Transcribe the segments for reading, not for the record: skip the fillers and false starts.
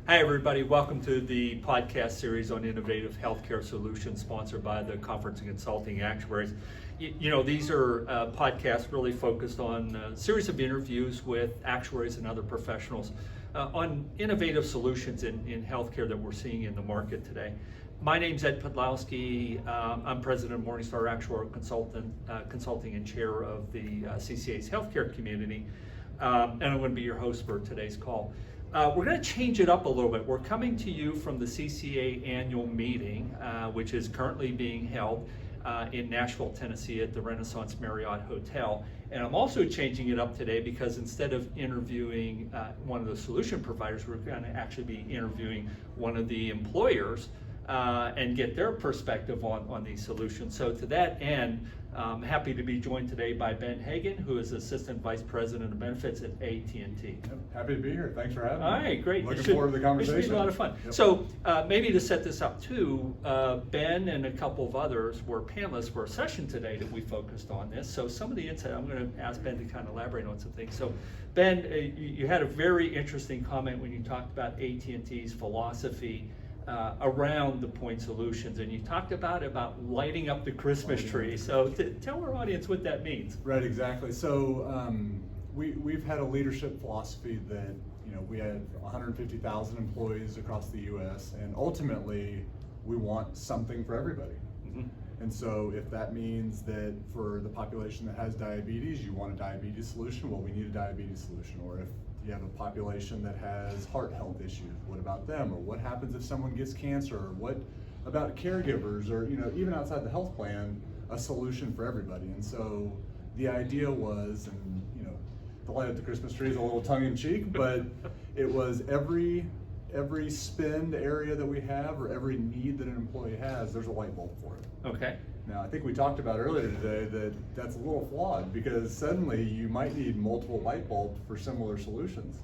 Hi everybody, welcome to the podcast series on innovative healthcare solutions sponsored by the Conference and Consulting Actuaries. These are podcasts really focused on a series of interviews with actuaries and other professionals on innovative solutions in healthcare that we're seeing in the market today. My name's Ed Pudlowski. I'm president of Morningstar Actuarial Consulting and chair of the CCA's healthcare community, and I'm going to be your host for today's call. We're going to change it up a little bit. We're coming to you from the CCA annual meeting, which is currently being held in Nashville, Tennessee at the Renaissance Marriott Hotel. And I'm also changing it up today because instead of interviewing one of the solution providers, we're going to actually be interviewing one of the employers and get their perspective on these solutions. So to that end, I'm happy to be joined today by Ben Hagan, who is Assistant Vice President of Benefits at AT&T. Yep, happy to be here. Thanks for having me. All right, great. Looking forward to the conversation. It should be a lot of fun. Yep. So maybe to set this up too, Ben and a couple of others were panelists for a session today that we focused on this. So some of the insight, I'm going to ask Ben to kind of elaborate on some things. So Ben, you had a very interesting comment when you talked about AT&T's philosophy around the point solutions, and you talked about lighting up the Christmas tree. So tell our audience what that means. Right, exactly. So we've had a leadership philosophy that we have 150,000 employees across the U.S. and ultimately we want something for everybody. Mm-hmm. And so if that means that for the population that has diabetes, you want a diabetes solution, well, we need a diabetes solution. Or if you have a population that has heart health issues, what about them? Or what happens if someone gets cancer? Or what about caregivers? Or even outside the health plan, a solution for everybody. And so the idea was, and the light of the Christmas tree is a little tongue-in-cheek, but it was every spend area that we have or every need that an employee has, there's a light bulb for it. Okay. Now, I think we talked about earlier today that that's a little flawed because suddenly you might need multiple light bulbs for similar solutions.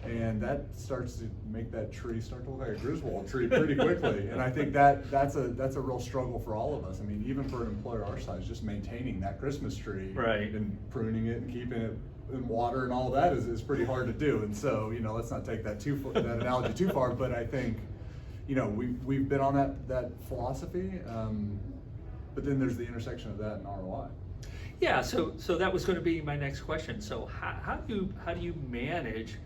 And that starts to make that tree start to look like a Griswold tree pretty quickly. And I think that's a real struggle for all of us. I mean, even for an employer our size, just maintaining that Christmas tree, right, and pruning it and keeping it in water and all that is pretty hard to do. And so, let's not take that that analogy too far, but I think, we've been on that philosophy. But then there's the intersection of that and ROI. Yeah, so that was going to be my next question. So how do you manage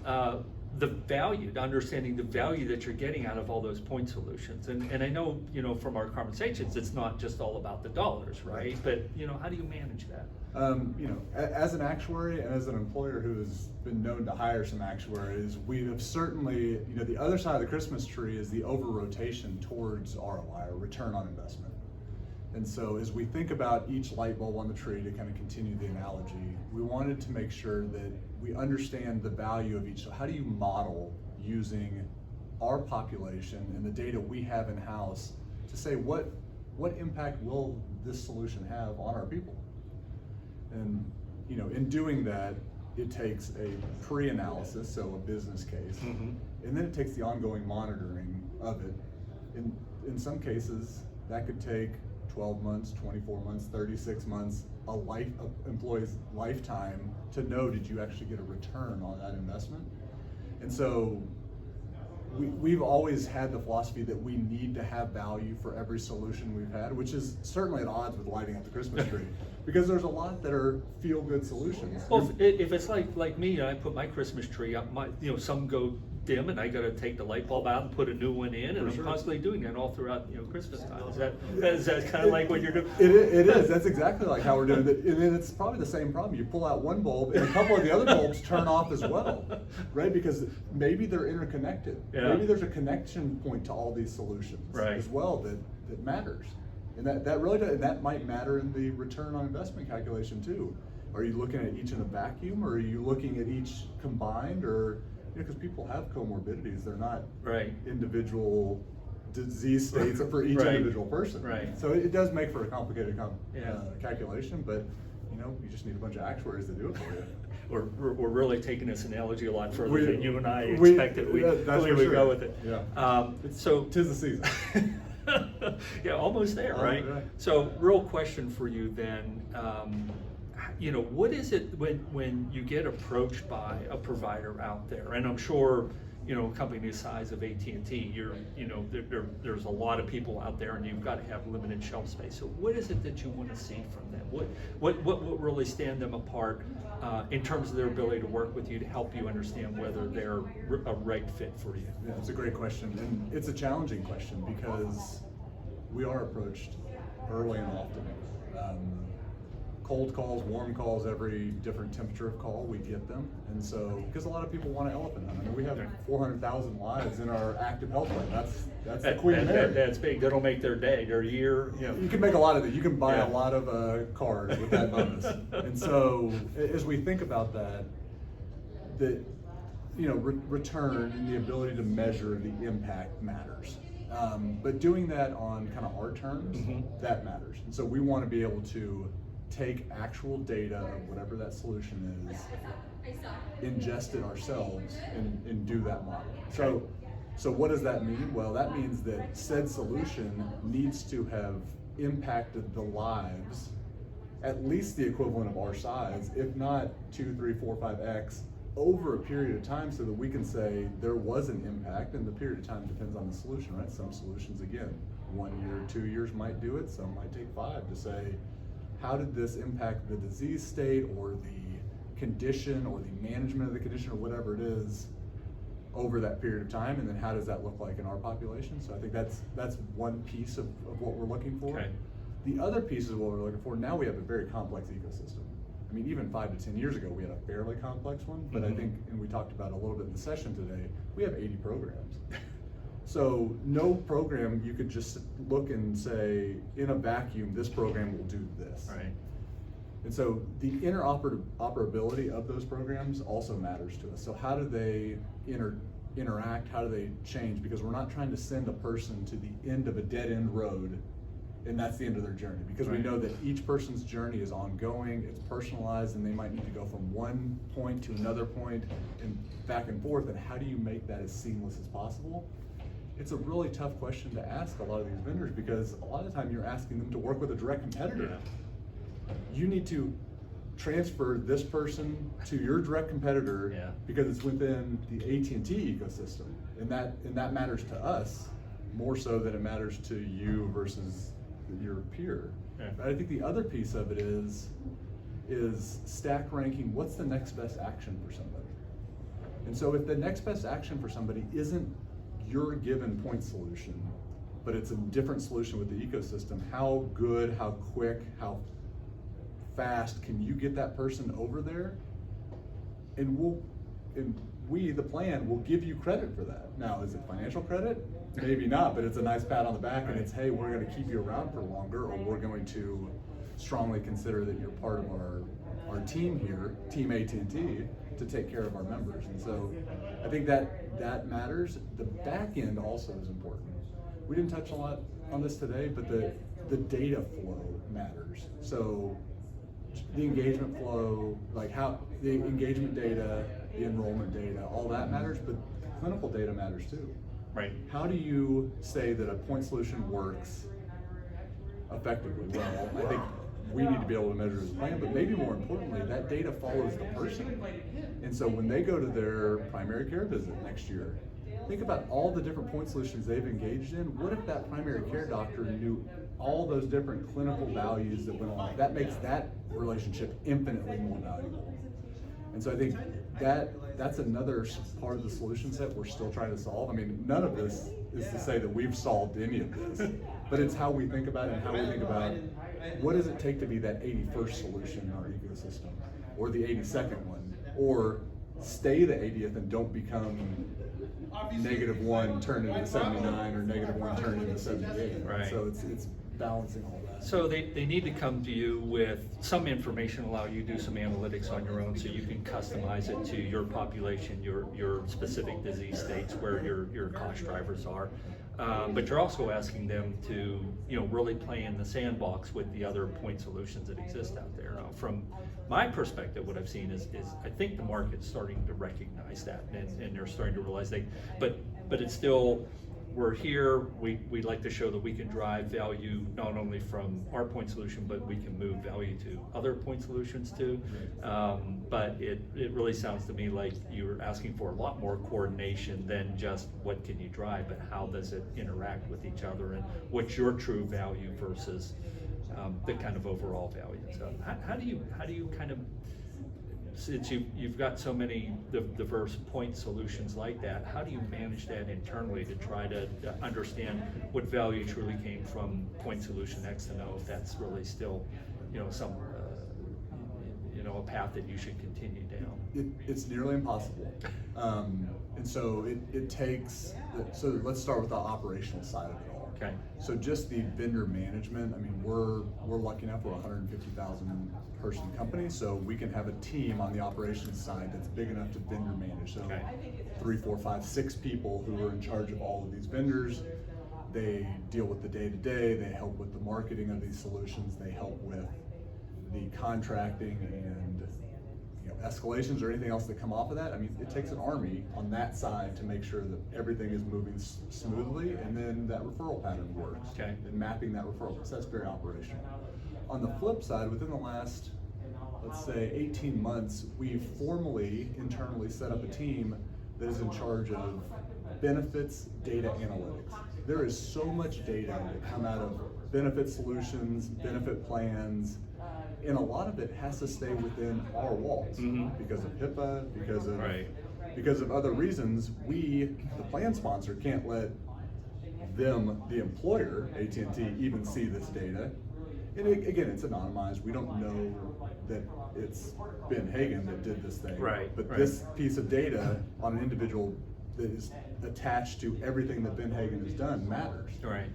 the value, understanding the value that you're getting out of all those point solutions? And I know, from our conversations, it's not just all about the dollars, right? But how do you manage that? As an actuary and as an employer who has been known to hire some actuaries, we have certainly, the other side of the Christmas tree is the over-rotation towards ROI, or return on investment. And so as we think about each light bulb on the tree, to kind of continue the analogy, we wanted to make sure that we understand the value of each. So how do you model using our population and the data we have in-house to say what impact will this solution have on our people? And in doing that, it takes a pre-analysis, so a business case, mm-hmm, and then it takes the ongoing monitoring of it. In some cases, that could take 12 months, 24 months, 36 months, employee's lifetime to know, did you actually get a return on that investment? And so we've always had the philosophy that we need to have value for every solution we've had, which is certainly at odds with lighting up the Christmas tree, because there's a lot that are feel-good solutions. Well, if it's like me, I put my Christmas tree up, some go dim and I got to take the light bulb out and put a new one in, and I'm constantly doing that all throughout Christmas time. Is that kind of like what you're doing? It is. That's exactly like how we're doing it. And then it's probably the same problem. You pull out one bulb and a couple of the other bulbs turn off as well, right? Because maybe they're interconnected. Yeah. Maybe there's a connection point to all these solutions, right, as well that matters. And that really does, and that might matter in the return on investment calculation too. Are you looking at each in a vacuum, or are you looking at each combined, or because people have comorbidities, they're not individual disease states for each individual person. Right. So it does make for a complicated calculation, but you just need a bunch of actuaries to do it for you. We're really taking this analogy a lot further than you and I expected. We go with it. Yeah. So 'tis the season. Yeah, almost there, right? So, real question for you then. What is it when you get approached by a provider out there? And I'm sure a company the size of AT&T, there's a lot of people out there, and you've got to have limited shelf space. So what is it that you want to see from them? What will really stand them apart in terms of their ability to work with you to help you understand whether they're a right fit for you? Yeah, it's a great question, and it's a challenging question because we are approached early and often. Cold calls, warm calls, every different temperature of call, we get them. And so, because a lot of people want to elephant hunt. I mean, we have 400,000 lives in our active health plan. That's the Queen Mary. That's big. That'll make their day, their year. You can make a lot of it. You can buy a lot of cars with that bonus. And so, as we think about that, return and the ability to measure the impact matters. But doing that on kind of our terms, that matters. And so we want to be able to take actual data of whatever that solution is, ingest it ourselves, and do that model. So what does that mean? Well, that means that said solution needs to have impacted the lives at least the equivalent of our size, if not 2, 3, 4, 5x over a period of time, so that we can say there was an impact. And the period of time depends on the solution, right? Some solutions, again, 1 year, 2 years might do it. Some might take 5 to say, how did this impact the disease state or the condition or the management of the condition or whatever it is over that period of time, and then how does that look like in our population? So I think that's one piece of what we're looking for. Okay. The other piece of what we're looking for, now we have a very complex ecosystem. I mean, even 5 to 10 years ago, we had a fairly complex one, but I think, and we talked about it a little bit in the session today, we have 80 programs. So no program you could just look and say, in a vacuum, this program will do this. Right. And so the interoperability of those programs also matters to us. So how do they interact? How do they change? Because we're not trying to send a person to the end of a dead end road and that's the end of their journey. Because we know that each person's journey is ongoing, it's personalized, and they might need to go from one point to another point and back and forth. And how do you make that as seamless as possible? It's a really tough question to ask a lot of these vendors, because a lot of the time you're asking them to work with a direct competitor. Yeah. You need to transfer this person to your direct competitor because it's within the AT&T ecosystem, and that matters to us more so than it matters to you versus your peer. Yeah. But I think the other piece of it is stack ranking. What's the next best action for somebody? And so if the next best action for somebody isn't your given point solution, but it's a different solution with the ecosystem, how good, how quick, how fast can you get that person over there? And we, the plan, will give you credit for that. Now, is it financial credit? Maybe not, but it's a nice pat on the back, and it's, hey, we're going to keep you around for longer, or we're going to strongly consider that you're part of our team here, Team AT&T, to take care of our members. And so I think that matters. The back end also is important. We didn't touch a lot on this today, but the data flow matters. So the engagement flow, like how the engagement data, the enrollment data, all that matters, but clinical data matters too. Right. How do you say that a point solution works effectively? Well, I think we need to be able to measure the plan, but maybe more importantly, that data follows the person. And so when they go to their primary care visit next year, think about all the different point solutions they've engaged in. What if that primary care doctor knew all those different clinical values that went on? That makes that relationship infinitely more valuable. And so I think that's another part of the solution set we're still trying to solve. I mean, none of this is to say that we've solved any of this, but it's how we think about it and how we think about what does it take to be that 81st solution in our ecosystem, or the 82nd one, or stay the 80th and don't become -1 turn into 79 or -1 turn into 78. Right. So it's balancing all that. So they need to come to you with some information, allow you to do some analytics on your own, so you can customize it to your population, your specific disease states, where your cost drivers are. But you're also asking them to, really play in the sandbox with the other point solutions that exist out there. Now, from my perspective, what I've seen is I think the market's starting to recognize that, and they're starting to realize but it's still, we're here, we like to show that we can drive value not only from our point solution, but we can move value to other point solutions too. But it really sounds to me like you're asking for a lot more coordination than just what can you drive, but how does it interact with each other, and what's your true value versus the kind of overall value. So how do you kind of, since you've got so many diverse point solutions like that, how do you manage that internally to try to understand what value truly came from point solution X to know if that's really still, some, a path that you should continue down? It's nearly impossible. And so it takes, so let's start with the operational side of it all. Okay. So just the vendor management, I mean, we're lucky enough, we're a 150,000 person company, so we can have a team on the operations side that's big enough to vendor manage. So Okay. 3, 4, 5, 6 people who are in charge of all of these vendors. They deal with the day-to-day, they help with the marketing of these solutions, they help with the contracting and escalations or anything else that come off of that. I mean, it takes an army on that side to make sure that everything is moving smoothly, and then that referral pattern works. Okay. And mapping that referral, so that's very operational. On the flip side, within the last, let's say 18 months, we've formally internally set up a team that is in charge of benefits data analytics. There is so much data that come out of benefit solutions, benefit plans, and a lot of it has to stay within our walls because of HIPAA, because of other reasons. We, the plan sponsor, can't let them, the employer, AT&T, even see this data. And again, it's anonymized. We don't know that it's Ben Hagan that did this thing. But this piece of data on an individual that is attached to everything that Ben Hagan has done matters. Right.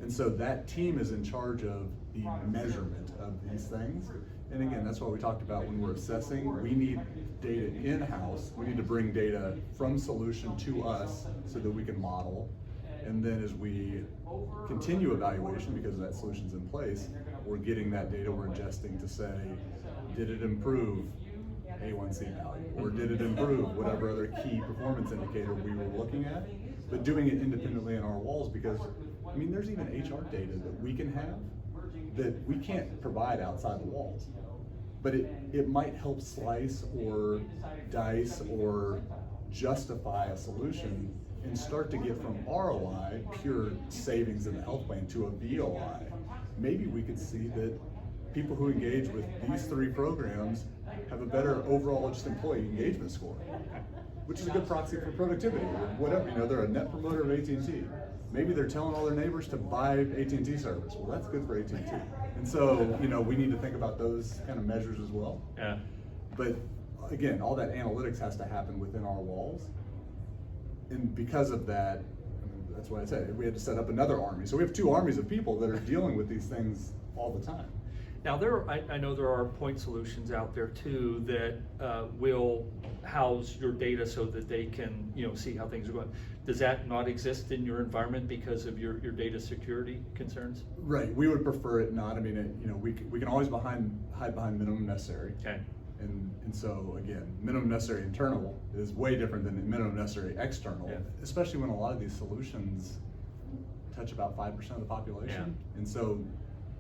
And so that team is in charge of the measurement of these things. And again, that's what we talked about when we're assessing. We need data in-house. We need to bring data from solution to us so that we can model. And then as we continue evaluation, because that solution's in place, we're getting that data, we're adjusting to say, did it improve A1C value? Or did it improve whatever other key performance indicator we were looking at? But doing it independently in our walls, because I mean, there's even HR data that we can have that we can't provide outside the walls. But it might help slice or dice or justify a solution and start to get from ROI, pure savings in the health plan, to a VOI. Maybe we could see that people who engage with these 3 programs have a better overall just employee engagement score, which is a good proxy for productivity or whatever. They're a net promoter of AT&T. Maybe they're telling all their neighbors to buy AT&T service. Well, that's good for AT&T. And so, we need to think about those kind of measures as well. Yeah. But again, all that analytics has to happen within our walls. And because of that, that's why I said we had to set up another army. So we have 2 armies of people that are dealing with these things all the time. Now I know there are point solutions out there too that will house your data so that they can see how things are going. Does that not exist in your environment because of your data security concerns? Right. We would prefer it not. I mean, we can always hide behind minimum necessary. Okay. And so again, minimum necessary internal is way different than minimum necessary external, especially when a lot of these solutions touch about 5% of the population. And so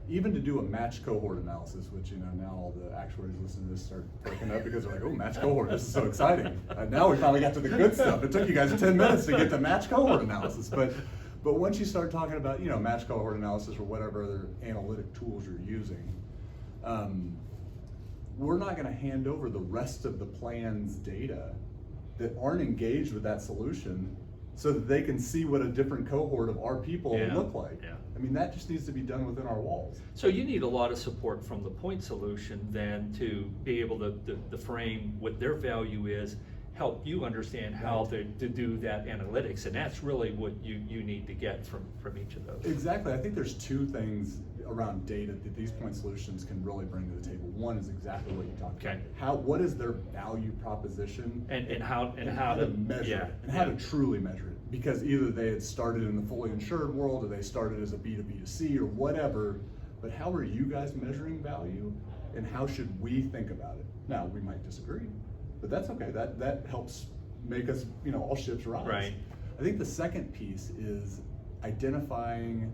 even to do a match cohort analysis, which now all the actuaries listening to this start perking up because they're like, oh, match cohort, this is so exciting. Now we finally got to the good stuff. It took you guys 10 minutes to get to match cohort analysis, but once you start talking about match cohort analysis or whatever other analytic tools you're using, we're not going to hand over the rest of the plan's data that aren't engaged with that solution so that they can see what a different cohort of our people look like. I mean, that just needs to be done within our walls. So you need a lot of support from the point solution then to be able to frame what their value is, help you understand how to do that analytics, and that's really what you need to get from each of those. Exactly. I think there's 2 things around data that these point solutions can really bring to the table. One is exactly what you talked about. What is their value proposition and how to measure it, and how to truly measure it. Because either they had started in the fully insured world or they started as a B2B2C or whatever, but how are you guys measuring value and how should we think about it? Now, we might disagree, but that's okay. That helps make us, all ships rise. Right. I think the second piece is identifying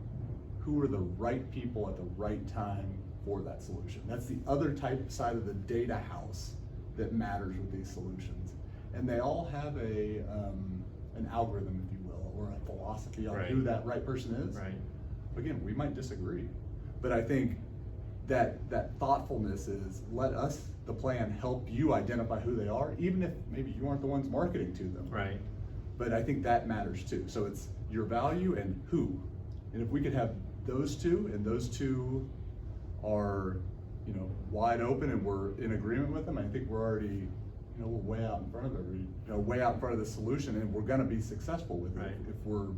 who are the right people at the right time for that solution. That's the other side of the data house that matters with these solutions. And they all have an algorithm, if you will, or a philosophy on who that right person is. Right. Again, we might disagree, but I think that thoughtfulness is, let us, the plan, help you identify who they are, even if maybe you aren't the ones marketing to them. Right. But I think that matters too. So it's your value and who. And if we could have those two, and those two are, wide open and we're in agreement with them, I think we're already, we're way out in front of way out in front of the solution, and we're gonna be successful with it if we're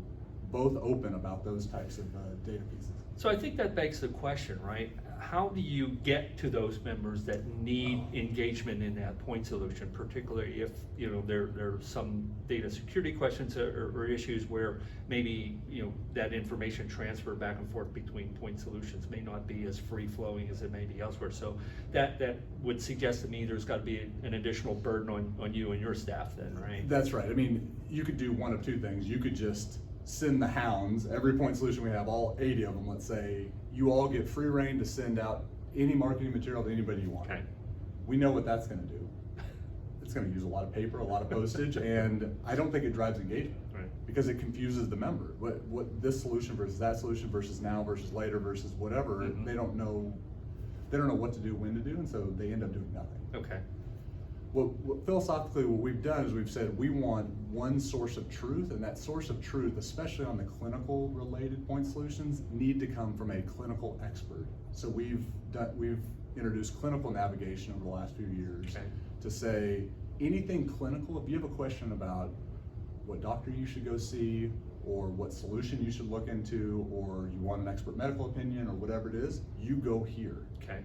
both open about those types of data pieces. So I think that begs the question, right? How do you get to those members that need engagement in that point solution, particularly if there are some data security questions or issues where maybe that information transfer back and forth between point solutions may not be as free flowing as it may be elsewhere. So that would suggest to me there's got to be an additional burden on you and your staff then, right? That's right. I mean, you could do one of two things. You could just send the hounds, every point solution we have, all 80 of them, let's say, you all get free reign to send out any marketing material to anybody you want. Okay. We know what that's going to do. It's going to use a lot of paper, a lot of postage, and I don't think it drives engagement, because it confuses the member. What this solution versus that solution versus now versus later versus whatever, they don't know what to do, when to do, and so they end up doing nothing. Okay. Philosophically, what we've done is we've said we want one source of truth, and that source of truth, especially on the clinical related point solutions, need to come from a clinical expert. So we've introduced clinical navigation over the last few years to say anything clinical. If you have a question about what doctor you should go see, or what solution you should look into, or you want an expert medical opinion, or whatever it is, you go here. Okay.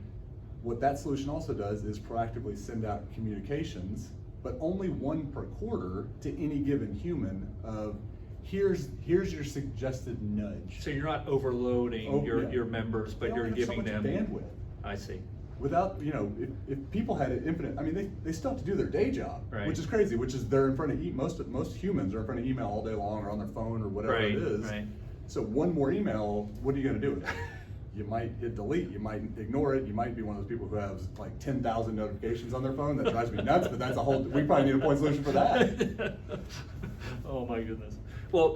What that solution also does is proactively send out communications, but only one per quarter to any given human of, here's your suggested nudge. So you're not overloading your members, but you're giving them bandwidth. I see. Without, if people had it infinite, I mean, they still have to do their day job, which is crazy, which is they're in front of, most humans are in front of email all day long, or on their phone, or whatever it is. So one more email, what are you gonna do with it? You might hit delete, you might ignore it, you might be one of those people who has like 10,000 notifications on their phone. That drives me nuts, but that's we probably need a point solution for that. Oh my goodness. Well,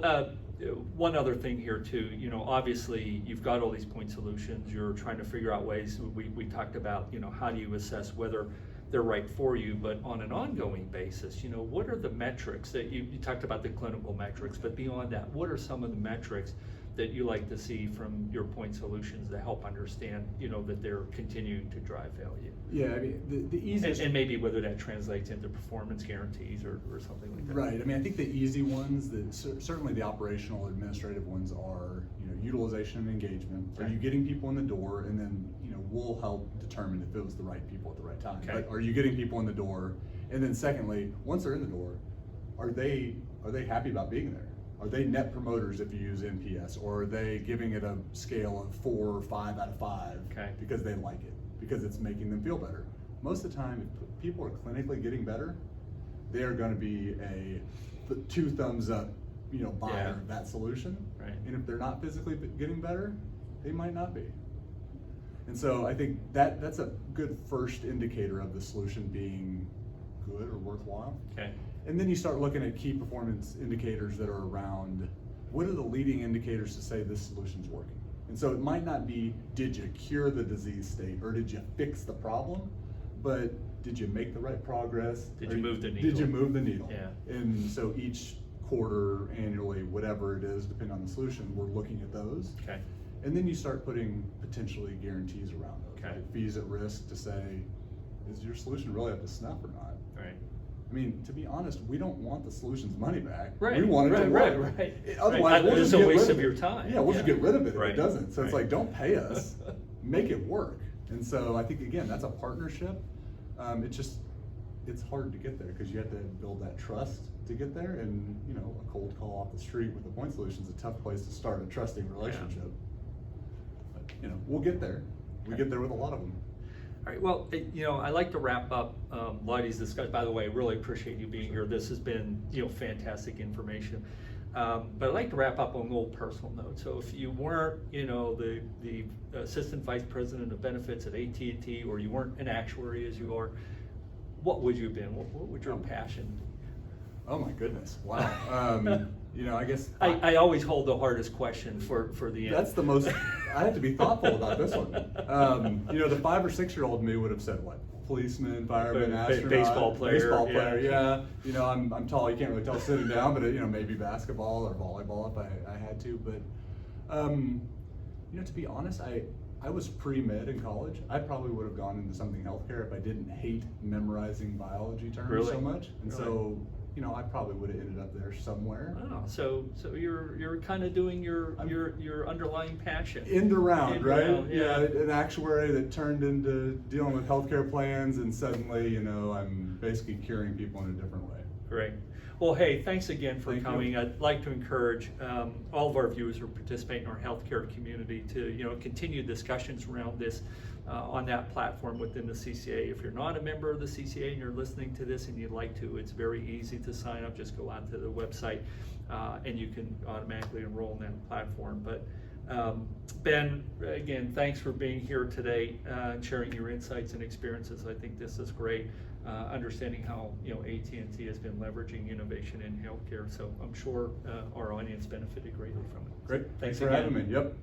one other thing here too, obviously you've got all these point solutions, you're trying to figure out ways, we talked about, how do you assess whether they're right for you, but on an ongoing basis, what are the metrics that you talked about, the clinical metrics, but beyond that, what are some of the metrics that you like to see from your point solutions to help understand, that they're continuing to drive value? Yeah, I mean, the easiest... And maybe whether that translates into performance guarantees or something like that. Right, I mean, I think the easy ones, certainly the operational administrative ones are, utilization and engagement. Are you getting people in the door? And then, we'll help determine if it was the right people at the right time. But are you getting people in the door? And then secondly, once they're in the door, are they happy about being there? Are they net promoters if you use NPS, or are they giving it a scale of 4 or 5 out of 5 because they like it, because it's making them feel better? Most of the time, if people are clinically getting better, they are going to be a 2 thumbs up, buyer of that solution. Right. And if they're not physically getting better, they might not be. And so I think that's a good first indicator of the solution being good or worthwhile. Okay. And then you start looking at key performance indicators that are around, what are the leading indicators to say this solution's working? And so it might not be, did you cure the disease state, or did you fix the problem, but did you make the right progress? Did you move the needle? Did you move the needle? Yeah. And so each quarter, annually, whatever it is, depending on the solution, we're looking at those. Okay. And then you start putting potentially guarantees around those, like fees at risk, to say, is your solution really up to snuff or not? Right. I mean, to be honest, we don't want the solution's money back. Right. We want it to work. Right. Otherwise, we'll it's just a waste get of rid your time. Yeah, we'll just get rid of it if it doesn't. So Right. it's like, don't pay us, make it work. And so I think, again, that's a partnership. It's hard to get there because you have to build that trust to get there. And, a cold call off the street with a point solution is a tough place to start a trusting relationship. But, we'll get there. We get there with a lot of them. All right, well, I like to wrap up a lot of these discussions. By the way, I really appreciate you being here. This has been, fantastic information. But I'd like to wrap up on a little personal note. So if you weren't, the assistant vice president of benefits at AT&T, or you weren't an actuary as you are, what would you have been? What would your passion be? Oh my goodness! Wow. I guess I always hold the hardest question for the end. that's the most. I have to be thoughtful about this one. The 5 or 6 year old me would have said what? Policeman, fireman, astronaut, baseball player. Yeah. I'm tall. You can't really tell sitting down, but maybe basketball or volleyball if I had to. But to be honest, I was pre-med in college. I probably would have gone into something healthcare if I didn't hate memorizing biology terms so much. And so I probably would have ended up there somewhere. Oh, so you're kind of doing your underlying passion. End around, right? Around, yeah. An actuary that turned into dealing with healthcare plans, and suddenly, I'm basically curing people in a different way. Great. Well, hey, thanks again for Thank coming. you. I'd like to encourage all of our viewers who participate in our healthcare community to continue discussions around this on that platform within the CCA. If you're not a member of the CCA and you're listening to this and you'd like to, it's very easy to sign up. Just go onto the website and you can automatically enroll in that platform. But Ben, again, thanks for being here today and sharing your insights and experiences. I think this is great. Understanding how AT&T has been leveraging innovation in healthcare, so I'm sure our audience benefited greatly from it. Great. Thanks for again. having me. Yep.